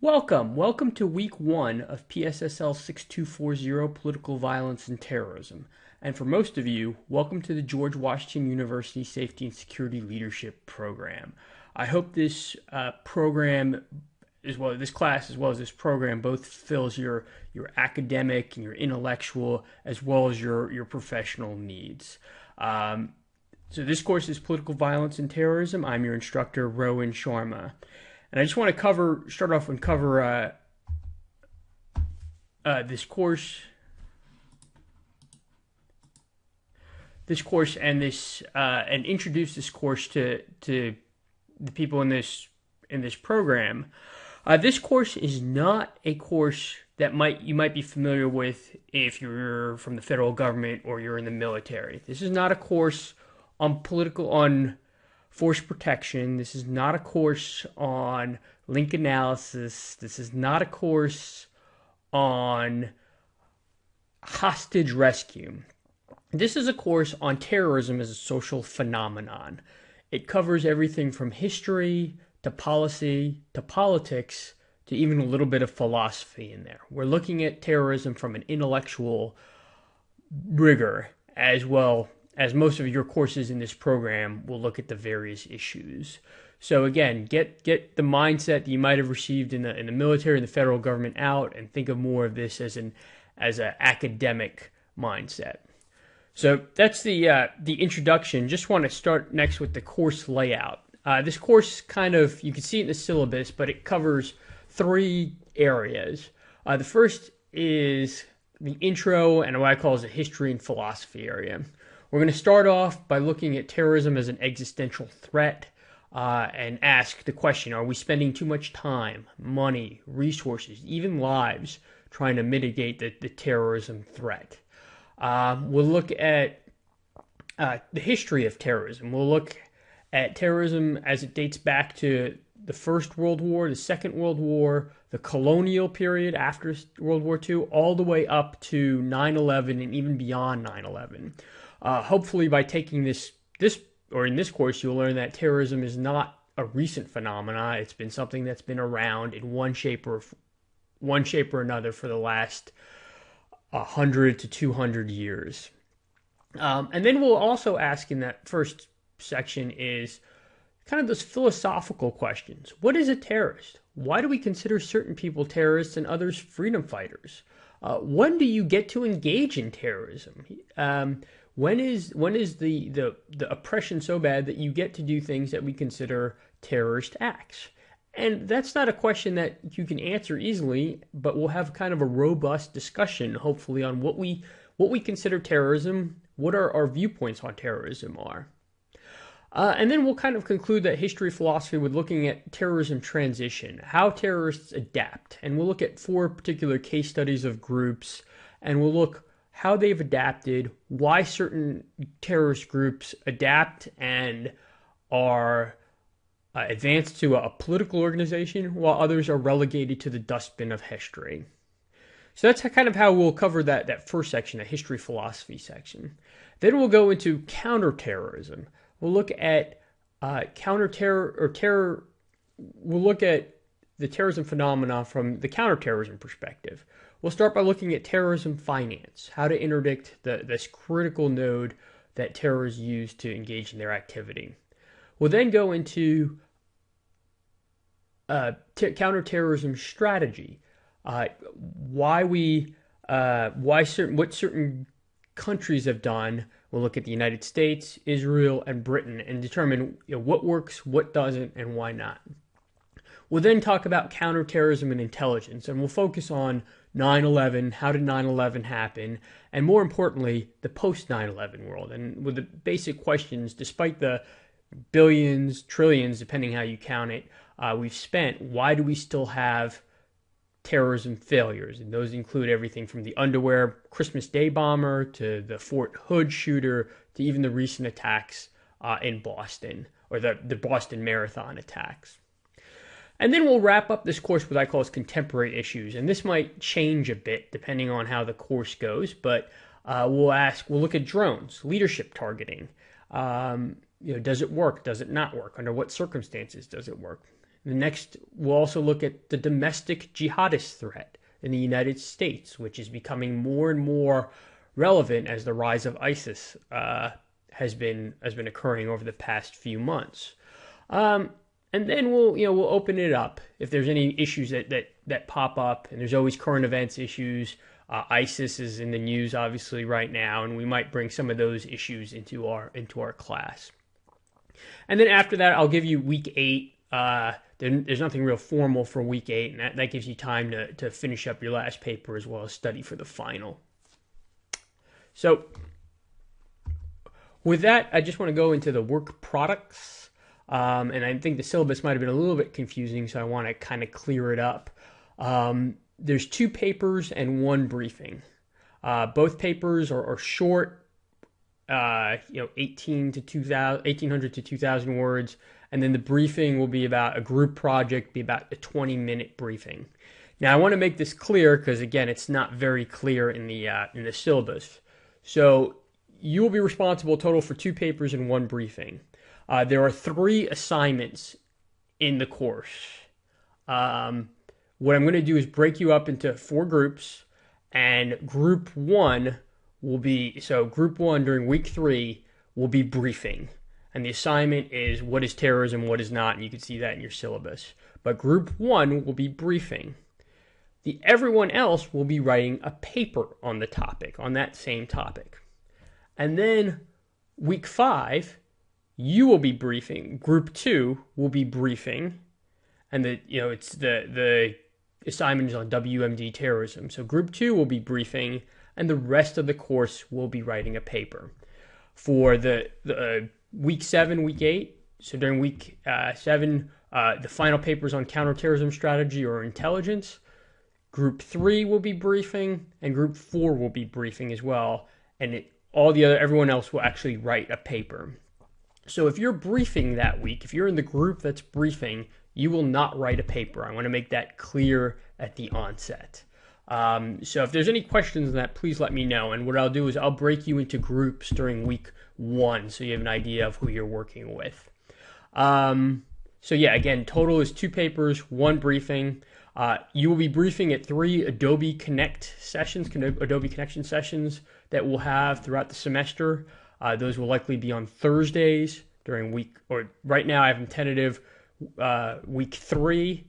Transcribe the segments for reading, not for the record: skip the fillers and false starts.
Welcome to week one of PSSL 6240 Political Violence and Terrorism. And for most of you, welcome to the George Washington University Safety and Security Leadership Program. I hope this program, this class as well as this program, both fills your academic and your intellectual as well as your professional needs. So this course is Political Violence and Terrorism. I'm your instructor, Rowan Sharma. And I just want to start off and cover this course and introduce this course to the people in this program. This course is not a course that you might be familiar with if you're from the federal government or you're in the military. This is not a course on force protection. This is not a course on link analysis. This is not a course on hostage rescue. This is a course on terrorism as a social phenomenon. It covers everything from history to policy to politics to even a little bit of philosophy in there. We're looking at terrorism from an intellectual rigor as well as most of your courses in this program will look at the various issues. So again, get the mindset that you might have received in the military and the federal government out, and think of more of this as an academic mindset. So that's the introduction. Just want to start next with the course layout. This course you can see it in the syllabus, but it covers three areas. The first is the intro and what I call the history and philosophy area. We're going to start off by looking at terrorism as an existential threat and ask the question, are we spending too much time, money, resources, even lives trying to mitigate the terrorism threat? We'll look at the history of terrorism. We'll look at terrorism as it dates back to the First World War, the Second World War, the colonial period after World War II, all the way up to 9/11 and even beyond 9/11. Hopefully by taking this in this course, you'll learn that terrorism is not a recent phenomenon. It's been something that's been around in one shape or another for the last 100 to 200 years. And then we'll also ask in that first section is kind of those philosophical questions. What is a terrorist? Why do we consider certain people terrorists and others freedom fighters? When do you get to engage in terrorism? When is the oppression so bad that you get to do things that we consider terrorist acts? And that's not a question that you can answer easily, but we'll have kind of a robust discussion, hopefully, on what we consider terrorism, what our viewpoints on terrorism are. And then we'll kind of conclude that history philosophy with looking at terrorism transition, how terrorists adapt. And we'll look at 4 particular case studies of groups, and we'll look how they've adapted, why certain terrorist groups adapt and are advanced to a political organization, while others are relegated to the dustbin of history. So that's kind of how we'll cover that first section, the history philosophy section. Then we'll go into counterterrorism. We'll look at terror. We'll look at the terrorism phenomena from the counterterrorism perspective. We'll start by looking at terrorism finance, how to interdict this critical node that terrorists use to engage in their activity. We'll then go into counterterrorism strategy, what certain countries have done. We'll look at the United States, Israel, and Britain and determine what works, what doesn't, and why not. We'll then talk about counterterrorism and intelligence, and we'll focus on 9/11, how did 9/11 happen, and more importantly, the post-9/11 world. And with the basic questions, despite the billions, trillions, depending how you count it, we've spent, why do we still have terrorism failures? And those include everything from the underwear Christmas Day bomber to the Fort Hood shooter to even the recent attacks in Boston, or the Boston Marathon attacks. And then we'll wrap up this course with what I call contemporary issues. And this might change a bit depending on how the course goes, but we'll look at drones, leadership targeting. Does it work? Does it not work? Under what circumstances does it work? The next, we'll also look at the domestic jihadist threat in the United States, which is becoming more and more relevant as the rise of ISIS has been occurring over the past few months. And then we'll open it up if there's any issues that pop up, and there's always current events issues. ISIS is in the news obviously right now, and we might bring some of those issues into our class. And then after that, I'll give you week 8. There's nothing real formal for week 8, and that gives you time to finish up your last paper as well as study for the final. So with that, I just want to go into the work products. And I think the syllabus might have been a little bit confusing, so I want to kind of clear it up. There's 2 papers and 1 briefing. Both papers are short, 1800 to 2,000 words, and then the briefing will be about a group project, be about a 20-minute briefing. Now, I want to make this clear because, again, it's not very clear in the syllabus. So you will be responsible total for 2 papers and 1 briefing. There are 3 assignments in the course. What I'm going to do is break you up into 4 groups, and group 1 will be, so group 1 during week 3 will be briefing. And the assignment is what is terrorism, what is not, and you can see that in your syllabus. But group 1 will be briefing. Everyone else will be writing a paper on the topic, on that same topic. And then week 5, you will be briefing. Group 2 will be briefing, and it's the assignment is on WMD terrorism. So group 2 will be briefing, and the rest of the course will be writing a paper. For the week 7, week 8, so during week 7, the final papers on counterterrorism strategy or intelligence. Group 3 will be briefing, and group 4 will be briefing as well. And everyone else will actually write a paper. So if you're briefing that week, if you're in the group that's briefing, you will not write a paper. I want to make that clear at the onset. So if there's any questions on that, please let me know. And what I'll do is I'll break you into groups during week 1 so you have an idea of who you're working with. So yeah, again, total is 2 papers, 1 briefing. You will be briefing at 3 Adobe Connection sessions that we'll have throughout the semester. Those will likely be on Thursdays right now I have them tentative week 3,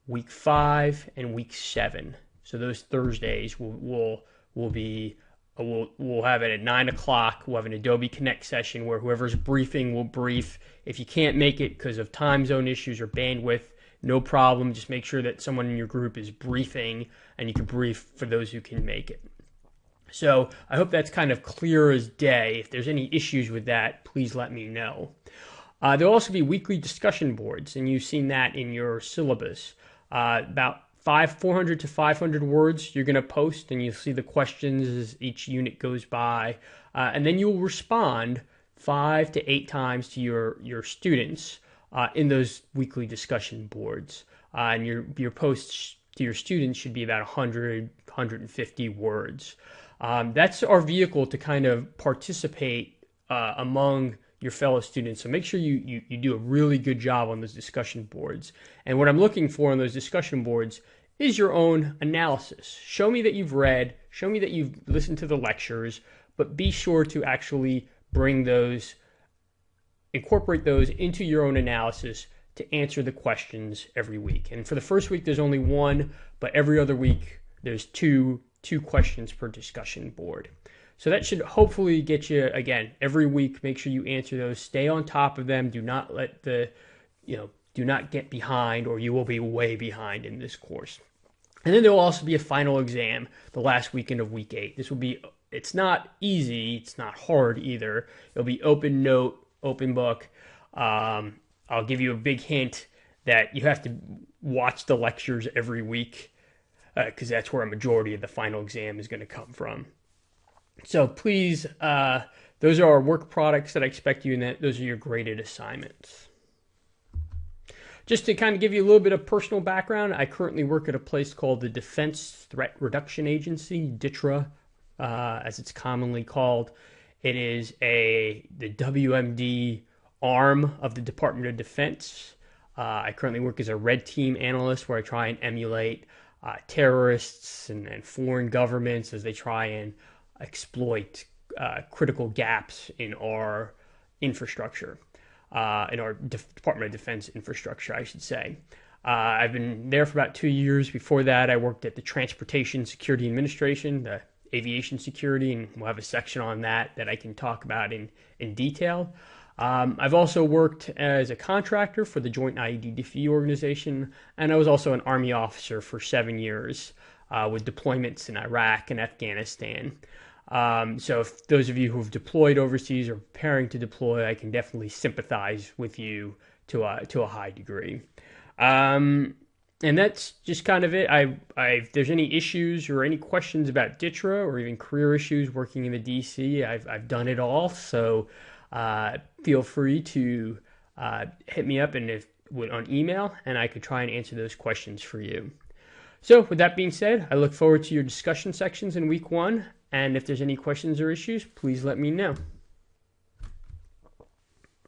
week 5, and week 7. So those Thursdays we'll have it at 9 o'clock. We'll have an Adobe Connect session where whoever's briefing will brief. If you can't make it because of time zone issues or bandwidth, no problem. Just make sure that someone in your group is briefing, and you can brief for those who can make it. So I hope that's kind of clear as day. If there's any issues with that, please let me know. There'll also be weekly discussion boards, and you've seen that in your syllabus. About 400 to 500 words you're going to post, and you'll see the questions as each unit goes by. And then you'll respond 5 to 8 times to your students in those weekly discussion boards. And your posts to your students should be about 100, 150 words. That's our vehicle to kind of participate among your fellow students. So make sure you do a really good job on those discussion boards. And what I'm looking for on those discussion boards is your own analysis. Show me that you've read, show me that you've listened to the lectures, but be sure to actually incorporate those into your own analysis to answer the questions every week. And for the first week, there's only 1, but every other week, there's two questions per discussion board. So that should hopefully get you, again, every week, make sure you answer those, stay on top of them, do not get behind, or you will be way behind in this course. And then there will also be a final exam the last weekend of week 8. It's not easy, it's not hard either. It'll be open note, open book. I'll give you a big hint that you have to watch the lectures every week, because that's where a majority of the final exam is going to come from. So please, those are our work products that I expect you, and those are your graded assignments. Just to kind of give you a little bit of personal background, I currently work at a place called the Defense Threat Reduction Agency, DTRA, as it's commonly called. It is the WMD arm of the Department of Defense. I currently work as a red team analyst where I try and emulate terrorists and foreign governments as they try and exploit critical gaps in our infrastructure, in our Department of Defense infrastructure, I should say. I've been there for about 2 years. Before that, I worked at the Transportation Security Administration, the aviation security, and we'll have a section on that I can talk about in detail. I've also worked as a contractor for the Joint IED Defeat Organization, and I was also an Army officer for 7 years with deployments in Iraq and Afghanistan. So if those of you who have deployed overseas or preparing to deploy, I can definitely sympathize with you to a high degree. And that's just kind of it. If there's any issues or any questions about DTRA or even career issues working in the DC, I've done it all. So feel free to hit me up on email, and I could try and answer those questions for you. So with that being said, I look forward to your discussion sections in week 1. And if there's any questions or issues, please let me know.